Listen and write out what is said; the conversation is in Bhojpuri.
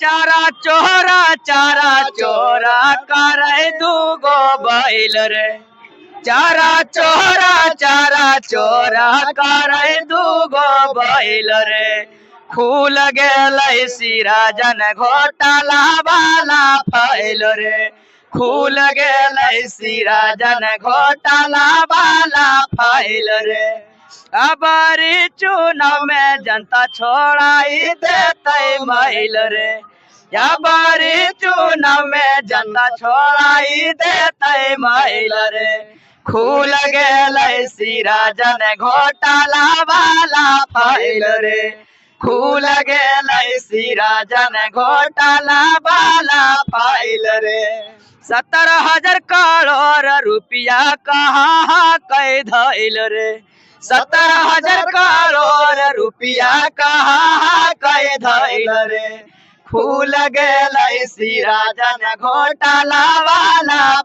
चारा चोरा करे दूगो बैल रे। चारा चोरा करे दूगो बैल रे। खुल गेलै सिराजन घोटाला वाला फैल रे। खुल गेलै सिराजन घोटाला वाला फैल रे। अबरी चुनाव में जनता छोड़ाई देते मैल रे। अबरी चुनाव में जनता छोड़ाई देते मैल रे। खुल गेलै सिराजन घोटाला वाला फैल रे। खुल गेलै सिराजन घोटाला वाला फैल रे। 17,000 करोड़ रुपया कहाँ कई धैल रे। 17,000 करोड़ रुपया कहाँ कई धैल रे। खुल गेलै सिराजन घोटाला वाला